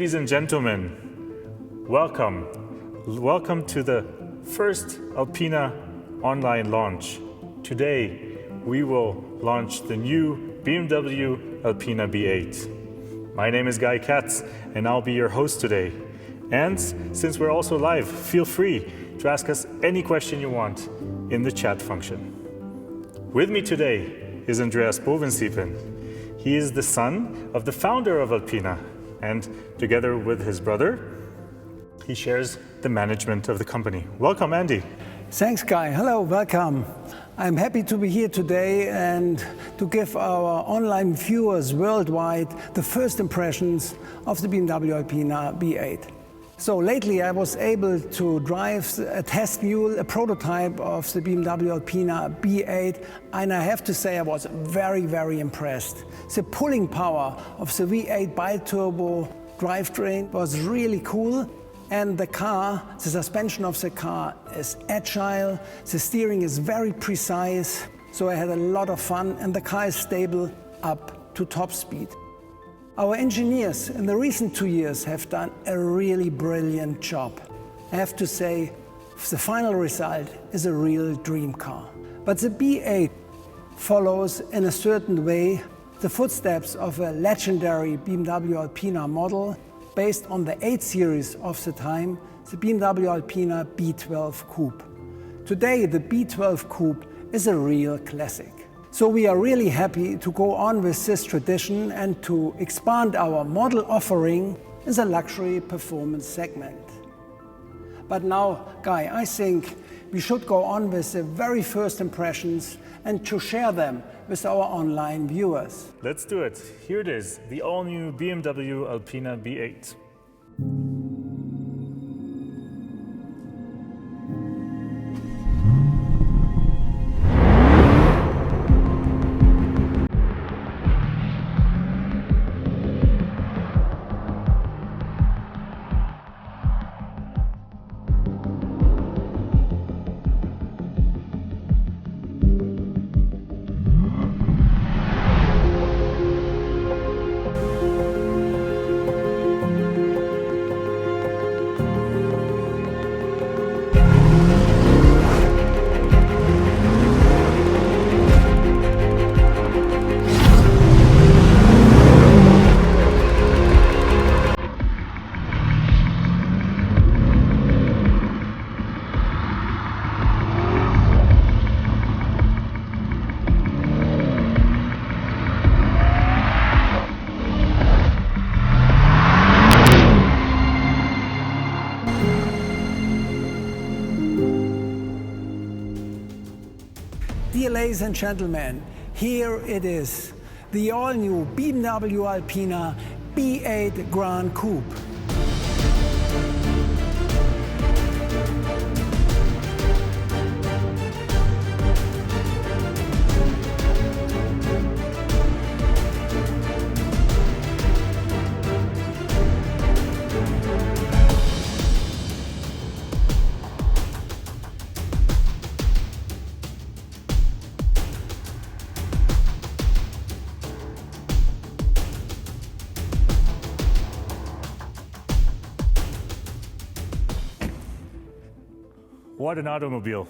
Ladies and gentlemen, welcome. Welcome to the first Alpina online launch. Today, we will launch the new BMW Alpina B8. My name is Guy Katz, and I'll be your host today. And since we're also live, feel free to ask us any question you want in the chat function. With me today is Andreas Bovensiepen. He is the son of the founder of Alpina, and together with his brother, he shares the management of the company. Welcome, Andy. Thanks, Guy. Hello, welcome. I'm happy to be here today and to give our online viewers worldwide the first impressions of the BMW Alpina B8. So lately I was able to drive a test mule, a prototype of the BMW Alpina B8, and I have to say I was very, very impressed. The pulling power of the V8 bi-turbo drivetrain was really cool, and the car, the suspension of the car is agile, the steering is very precise, so I had a lot of fun, and the car is stable up to top speed. Our engineers in the recent 2 years have done a really brilliant job. I have to say, the final result is a real dream car. But the B8 follows in a certain way the footsteps of a legendary BMW Alpina model based on the 8 series of the time, the BMW Alpina B12 Coupe. Today, the B12 Coupe is a real classic. So we are really happy to go on with this tradition and to expand our model offering in the luxury performance segment. But now, Guy, I think we should go on with the very first impressions and to share them with our online viewers. Let's do it. Here it is, the all-new BMW Alpina B8. Dear ladies and gentlemen, here it is, the all-new BMW Alpina B8 Gran Coupe. What an automobile.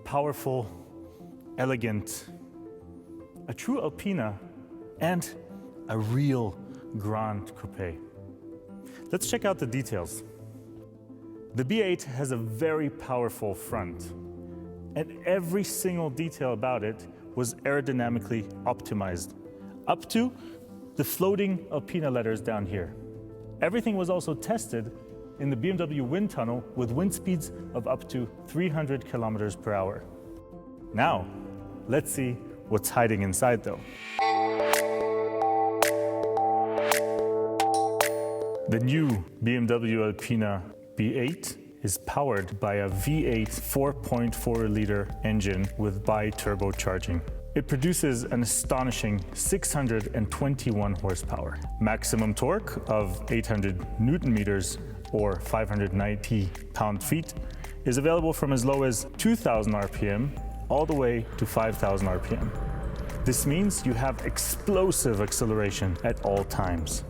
Powerful, elegant, a true Alpina, and a real Gran Coupé. Let's check out the details. The B8 has a very powerful front, and every single detail about it was aerodynamically optimized, up to the floating Alpina letters down here. Everything was also tested in the BMW wind tunnel with wind speeds of up to 300 kilometers per hour. Now, let's see what's hiding inside though. The new BMW Alpina B8 is powered by a V8 4.4-liter engine with bi-turbo charging. It produces an astonishing 621 horsepower, maximum torque of 800 Newton meters or 590 pound-feet is available from as low as 2,000 RPM all the way to 5,000 RPM. This means you have explosive acceleration at all times.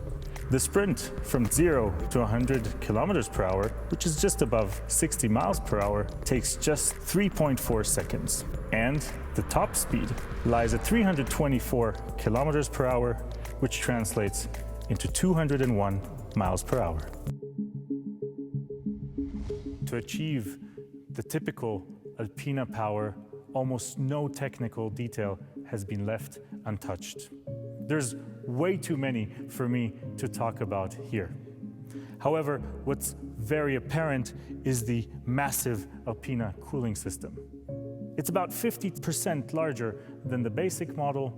The sprint from 0 to 100 kilometers per hour, which is just above 60 miles per hour, takes just 3.4 seconds. And the top speed lies at 324 kilometers per hour, which translates into 201 miles per hour. To achieve the typical Alpina power, almost no technical detail has been left untouched. There's way too many for me to talk about here. However, what's very apparent is the massive Alpina cooling system. It's about 50% larger than the basic model.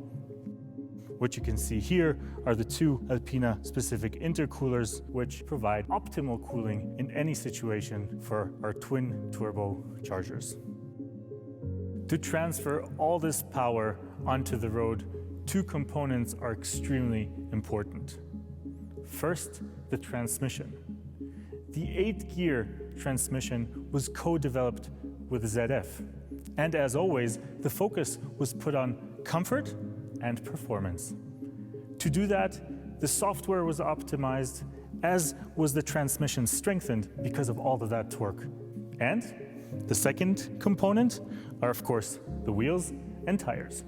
What you can see here are the two Alpina-specific intercoolers, which provide optimal cooling in any situation for our twin turbo chargers. To transfer all this power onto the road, two components are extremely important. First, the transmission. The 8-gear transmission was co-developed with ZF. And as always, the focus was put on comfort and performance. To do that, the software was optimized, as was the transmission strengthened because of all of that torque. And the second component are, of course, the wheels and tires.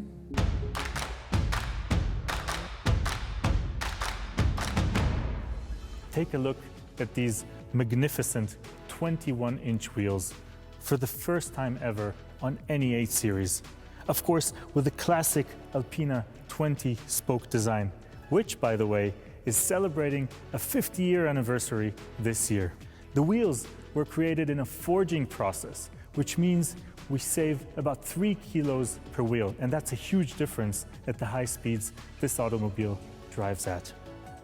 Take a look at these magnificent 21-inch wheels for the first time ever on any 8 Series. Of course, with the classic Alpina 20-spoke design, which, by the way, is celebrating a 50-year anniversary this year. The wheels were created in a forging process, which means we save about 3 kilos per wheel, and that's a huge difference at the high speeds this automobile drives at.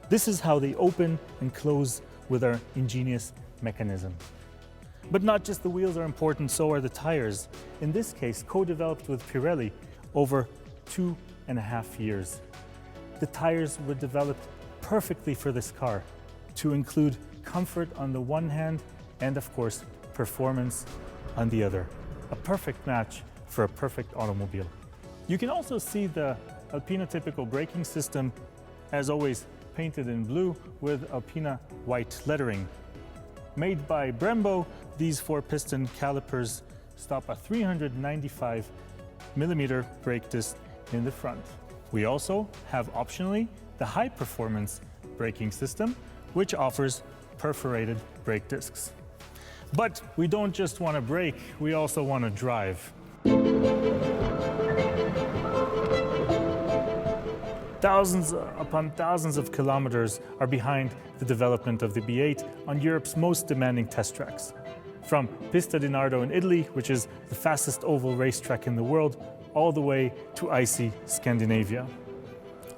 This is how they open and close with our ingenious mechanism. But not just the wheels are important, so are the tires. In this case, co-developed with Pirelli over 2.5 years. The tires were developed perfectly for this car to include comfort on the one hand and, of course, performance on the other. A perfect match for a perfect automobile. You can also see the Alpina typical braking system, as always, painted in blue with Alpina white lettering. Made by Brembo, these 4-piston calipers stop a 395 millimeter brake disc in the front. We also have optionally the high-performance braking system, which offers perforated brake discs. But we don't just want to brake, we also want to drive. Thousands upon thousands of kilometers are behind the development of the B8 on Europe's most demanding test tracks. From Pista di Nardo in Italy, which is the fastest oval racetrack in the world, all the way to icy Scandinavia.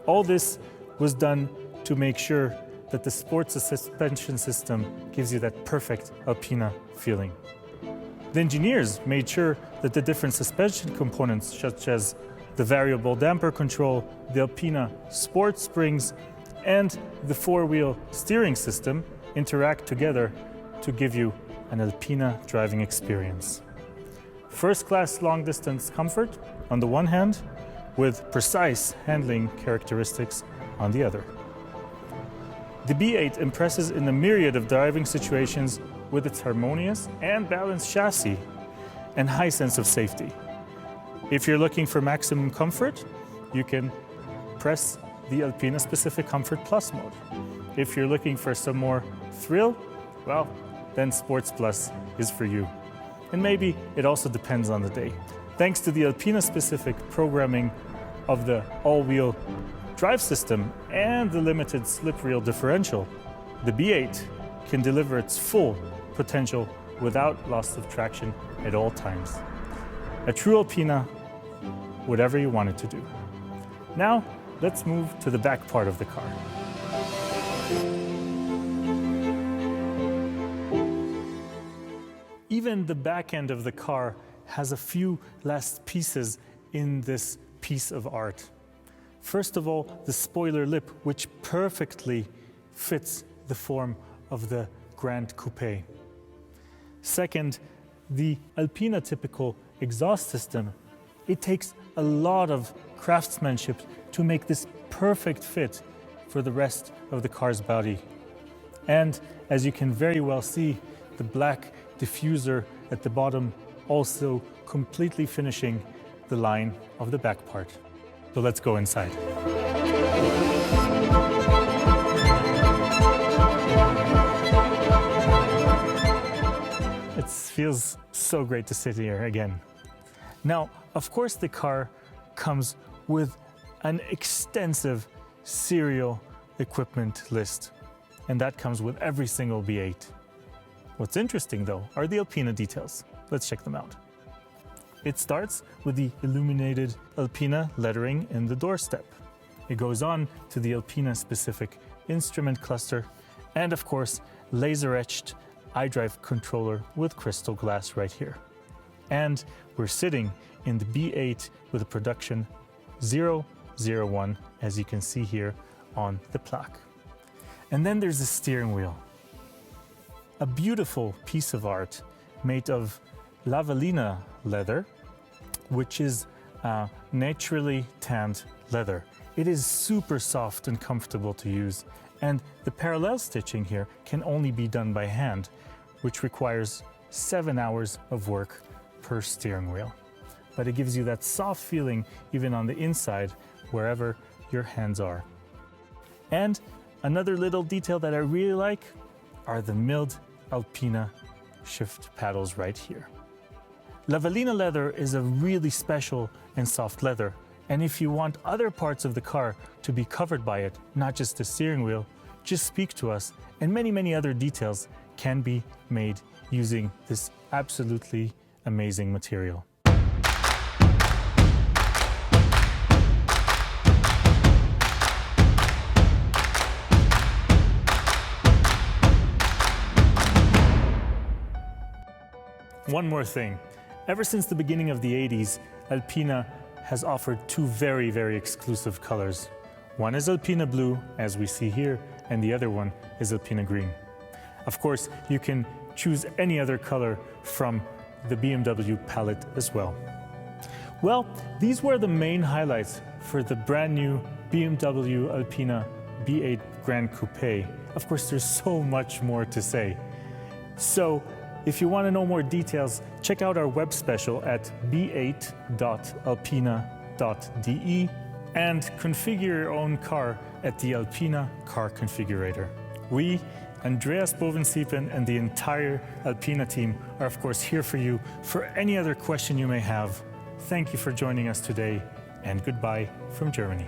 All this was done to make sure that the sports suspension system gives you that perfect Alpina feeling. The engineers made sure that the different suspension components, such as the variable damper control, the Alpina sport springs, and the 4-wheel steering system interact together to give you an Alpina driving experience. First-class long-distance comfort on the one hand, with precise handling characteristics on the other. The B8 impresses in a myriad of driving situations with its harmonious and balanced chassis and high sense of safety. If you're looking for maximum comfort, you can press the Alpina Specific Comfort Plus mode. If you're looking for some more thrill, well, then Sports Plus is for you. And maybe it also depends on the day. Thanks to the Alpina specific programming of the all-wheel drive system and the limited slip reel differential, the B8 can deliver its full potential without loss of traction at all times. A true Alpina, whatever you want it to do. Now, let's move to the back part of the car. Even the back end of the car has a few last pieces in this piece of art. First of all, the spoiler lip, which perfectly fits the form of the Gran Coupe. Second, the Alpina typical exhaust system. It takes a lot of craftsmanship to make this perfect fit for the rest of the car's body. And as you can very well see, the black diffuser at the bottom also completely finishing the line of the back part. So let's go inside. It feels so great to sit here again. Now, of course, the car comes with an extensive serial equipment list, and that comes with every single V8. What's interesting, though, are the Alpina details. Let's check them out. It starts with the illuminated Alpina lettering in the doorstep. It goes on to the Alpina-specific instrument cluster, and of course, laser-etched iDrive controller with crystal glass right here. And we're sitting in the B8 with a production 001, as you can see here on the plaque. And then there's the steering wheel. A beautiful piece of art made of lavallina leather, which is naturally tanned leather. It is super soft and comfortable to use, and the parallel stitching here can only be done by hand, which requires 7 hours of work per steering wheel. But it gives you that soft feeling even on the inside, wherever your hands are. And another little detail that I really like are the milled Alpina shift paddles right here. Lavallina leather is a really special and soft leather, and if you want other parts of the car to be covered by it, not just the steering wheel, just speak to us, and many other details can be made using this absolutely amazing material. One more thing. Ever since the beginning of the 80s, Alpina has offered two very exclusive colors. One is Alpina blue, as we see here, and the other one is Alpina green. Of course, you can choose any other color from the BMW palette as well. Well, these were the main highlights for the brand new BMW Alpina B8 Gran Coupe. Of course, there's so much more to say. So, if you want to know more details, check out our web special at b8.alpina.de and configure your own car at the Alpina Car Configurator. We, Andreas Bovensiepen, and the entire Alpina team are of course here for you for any other question you may have. Thank you for joining us today, and goodbye from Germany.